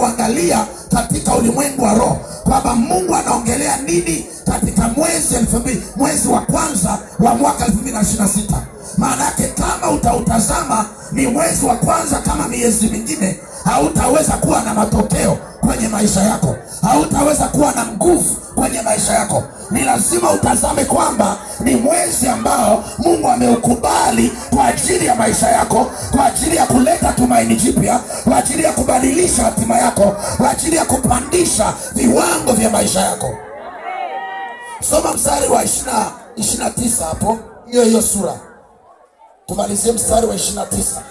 utauangalia katika ulimwengu wa roho kwamba Mungu anaongelea nini katika mwezi wa kwanza wa mwaka 2026. Maana yake kama utautazama ni mwezi wa kwanza kama miezi mingine, hautaweza kuwa na matokeo kwenye maisha yako, hautaweza kuwa na nguvu kwenye maisha yako. Ni lazima utazame kwamba ni mwezi ambao Mungu ameukubali kwa ajili ya maisha yako, kwa ajili ya kuleta tumaini jipya, kwa ajili ya kubadilisha hatima yako, kwa ajili ya kupandisha viwango vya maisha yako. Soma mstari wa 29 hapo, hiyo sura. Tumalizie mstari wa 29.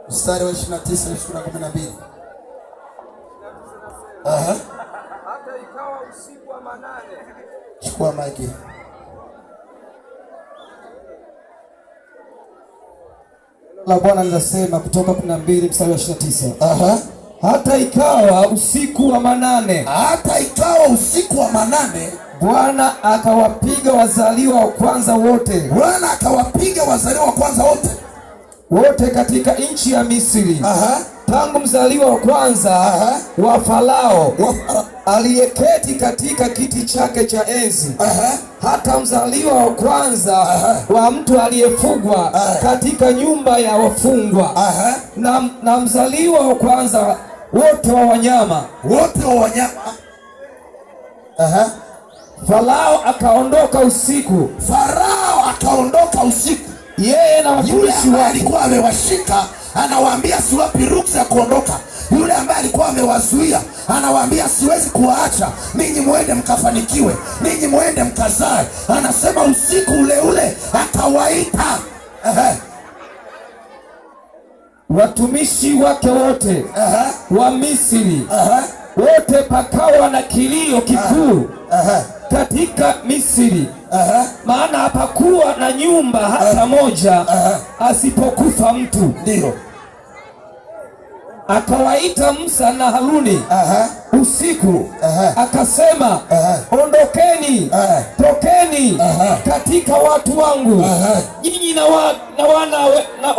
Mstari wa 29 sura 12. Hata ikawa usiku wa manane. Chukua maiki. La Bwana linasema kutoka 12 mstari wa 29. Hata ikawa usiku wa manane. Hata ikawa usiku wa manane, Bwana akawapiga wazaliwa wa kwanza wote. Bwana akawapiga wazaliwa wa kwanza wote katika nchi ya Misri. Tangu mzaliwa wa kwanza wa Farao aliyeketi katika kiti chake cha enzi, hata mzaliwa wa kwanza wa mtu aliyefugwa katika nyumba ya wafungwa, na mzaliwa wa kwanza wote wa wanyama. Farao akaondoka usiku, yeye na watumishi wake. Alikuwa amewashika, anawaambia siwapi ruksa ya kuondoka. Yule ambaye alikuwa amewazuia anawaambia siwezi kuwaacha ninyi muende mkafanikiwe, ninyi muende mkazae. Anasema usiku ule ule akawaita watumishi wake wote wa Misri. Wote pakawa na kilio kikuu katika Misri, maana hapakuwa na nyumba hata moja asipokufa mtu. Ndio akawaita Musa na Haruni usiku, akasema ondokeni, tokeni katika watu wangu, nyinyi na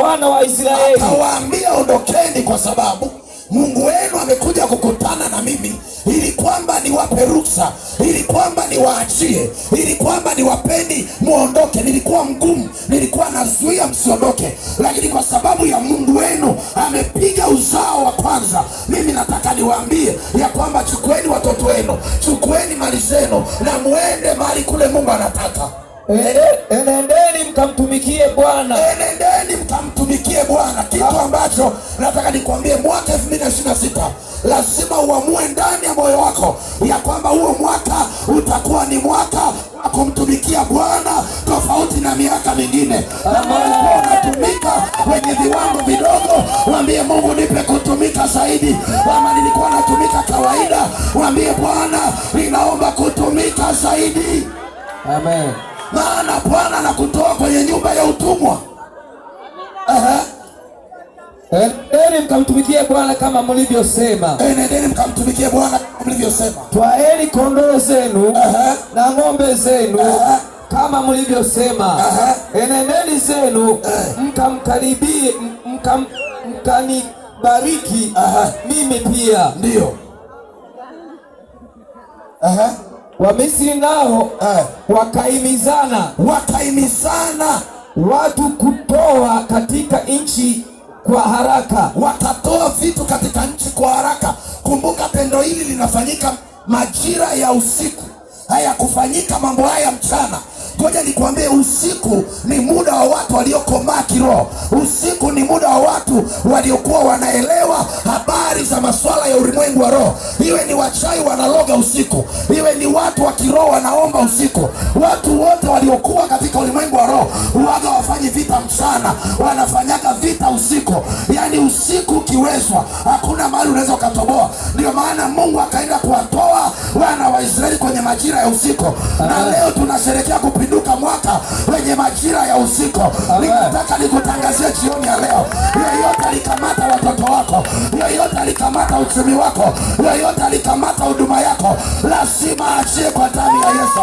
wana wa Israeli. Akawaambia ondokeni kwa sababu Mungu wenu amekuja kukutana na mimi, ili kwamba niwape ruksa, ili kwamba niwaachie, ili kwamba niwapeni muondoke. Nilikuwa mgumu, nilikuwa nazuia msiondoke, lakini kwa sababu ya Mungu wenu amepiga uzao wa kwanza, mimi nataka niwaambie ya kwamba chukueni watoto wenu, chukueni mali zenu na muende mahali kule Mungu anataka. Enendeni mkamtumikie Bwana. Enendeni mkamtumikie Bwana. Kitu ambacho nataka nikwambie, mwaka 2026 lazima uamue ndani ya moyo wako ya kwamba huo mwaka utakuwa ni mwaka wa kumtumikia Bwana, tofauti na miaka mingine. Kama ulikuwa unatumika kwenye viwango vidogo, mwambie Mungu nipe kutumika zaidi. Kama nilikuwa natumika kawaida, mwambie Bwana ninaomba kutumika zaidi. Amen. Maana Bwana anakutoa kwenye nyumba ya utumwa. Enendeni mkamtumikie Bwana kama mlivyosema. Enendeni mkamtumikie Bwana kama mlivyosema. Twaeni kondoo zenu na ng'ombe zenu kama mlivyosema. Enendeni zenu mkamkaribie, mkanibariki mimi pia. Ndio. Wamisri nao wakaimizana watu kutoa katika nchi kwa haraka. Watatoa vitu katika nchi kwa haraka. Kumbuka tendo hili linafanyika majira ya usiku, haya kufanyika mambo haya mchana. Ngoja nikwambie, usiku ni muda wa watu waliokomaa kiroho. Usiku ni muda wa watu waliokuwa wanaelewa habari za masuala ya ulimwengu wa roho. Iwe ni wachawi wanaloga usiku, iwe ni watu wa kiroho wanaomba usiku. Watu wote waliokuwa katika ulimwengu wa roho huaga wafanyi vita mchana, wanafanyaga vita usiku. Yani usiku ukiwezwa, hakuna mahali unaweza ukatoboa. Ndio maana Mungu akaenda kuwatoa wana wa Israeli kwenye majira ya usiku, na leo tunasherehekea kupinduka mwaka wenye majira ya usiku. Ninataka nikutangazie jioni ya leo, yeyote alikamata watoto wako, yeyote alikamata uchumi wako, yeyote alikamata huduma yako, lazima achie kwa damu ya Yesu.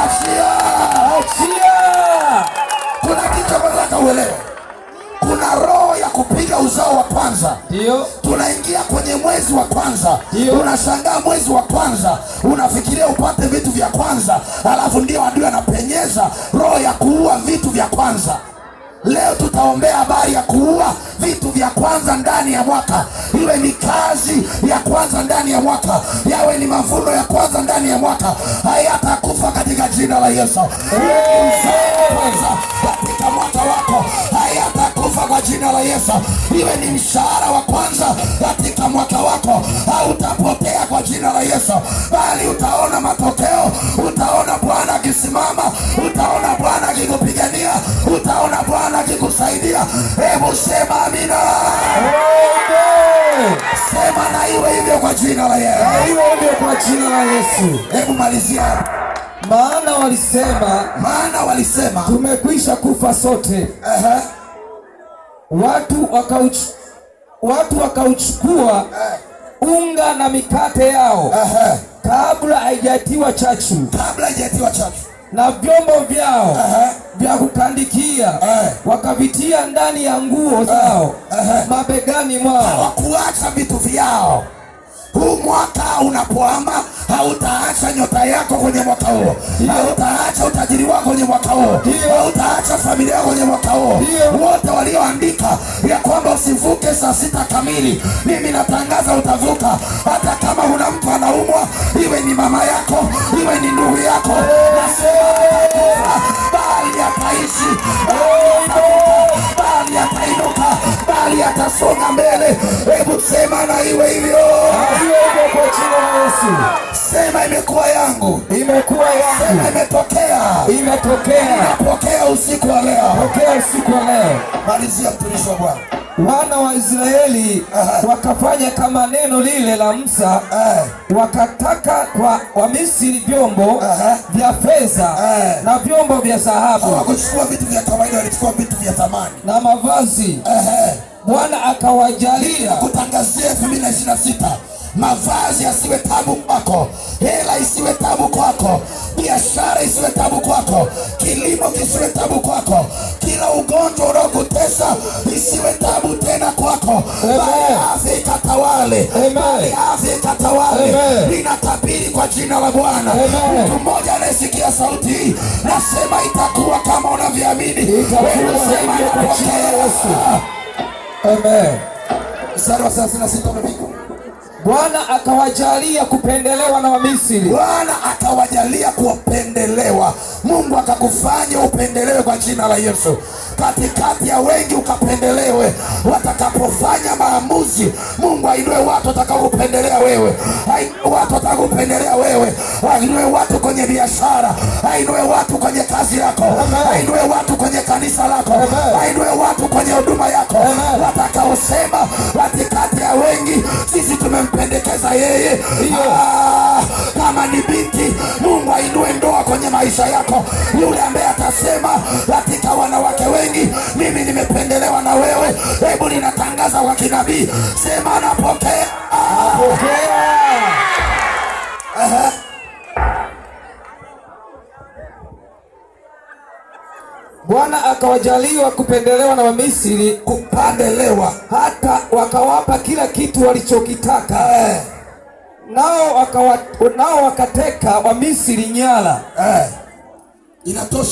Achia. Kuna kitu nataka uelewe. Kuna roho ya kupiga uzao wa kwanza. Ndio. Tunaingia kwenye mwezi wa kwanza. Ndio. Unashangaa mwezi wa kwanza, unafikiria upate vitu vya kwanza, alafu ndio adui anapenyeza roho ya kuua vitu vya kwanza. Leo tutaombea habari ya kuua vitu vya kwanza ndani ya mwaka. Iwe ni kazi ya kwanza ndani ya mwaka, yawe ni mavuno ya kwanza ndani ya mwaka, hayatakufa katika jina la Yesu. Kwanza katika mwaka wako hayatakufa kwa jina la Yesu. Iwe ni mshahara wa kwanza katika mwaka wako, hautapotea kwa jina la Yesu, bali utaona matokeo. Utaona Bwana akisimama, utaona Bwana akikupigania, utaona Bwana akikusaidia. Hebu sema amina. Sema na iwe hivyo kwa jina la Yesu. Na iwe hivyo kwa jina la Yesu. Hebu malizia. Maana walisema tumekwisha kufa sote. Watu wakauchukua unga na mikate yao kabla haijatiwa chachu, na vyombo vyao vya kukandikia wakavitia ndani ya nguo zao mabegani mwao. Hawakuacha vitu vyao. Huu mwaka unapoama, hautaacha nyota yako kwenye mwaka huo, hautaacha utajiri wako kwenye mwaka huo, hautaacha familia yako kwenye mwaka huo. Wote walioandika ya kwamba usivuke saa 6 kamili, mimi natangaza utavuka. Hata kama una mtu anaumwa, iwe ni mama yako, iwe ni ndugu yako, nasema bali ataishi, bali atainuka, bali atasonga mbele. Hebu sema na iwe hivyo. Kwa jina la Yesu. Sema imekuwa yangu. Imekuwa yangu. Sema imetokea. Imetokea. Napokea usiku wa leo. Pokea usiku wa leo. Malizia mtumishi wa Bwana. Wana wa Israeli wakafanya kama neno lile la Musa, wakataka kwa Wamisri vyombo vya fedha na vyombo vya dhahabu. Hawakuchukua vitu vya kawaida, walichukua vitu vya thamani na mavazi. Bwana akawajalia. Kutangazia 2026, mavazi yasiwe tabu kwako, hela isiwe tabu kwako, biashara isiwe tabu kwako, kilimo kisiwe tabu kwako, kila ugonjwa unaokutesa isiwe tabu tena kwako, bali afya ikatawale, bali afya ikatawale. Ninatabiri kwa jina la Bwana, mtu mmoja anayesikia sauti hii, nasema itakuwa kama unavyoamini. Sema Yesu. Amen. Mstari wa 36 umefika. Bwana akawajalia kupendelewa na Wamisri. Bwana akawajalia kuwapendelewa. Mungu akakufanya upendelewe kwa jina la Yesu. Katikati ya wengi ukapendelewe. Watakapofanya maamuzi, Mungu ainue watu watakaokupendelea wewe. Watu watakaokupendelea wewe. Ainue watu kwenye biashara, ainue watu kwenye kazi yako, ainue watu kwenye kanisa lako, ainue watu kwenye huduma yako. Watakaosema katikati ya wengi, sisi tumempendekeza yeye. Kama ni binti, Mungu ainue ndoa kwenye maisha yako. Yule ambaye atasema katika wanawake wengi, mimi nimependelewa na wewe, hebu ninatangaza kwa kinabii, sema napokea. Bwana akawajaliwa kupendelewa na Wamisri, kupendelewa hata wakawapa kila kitu walichokitaka. Nao wakateka Wamisri nyara. Inatosha.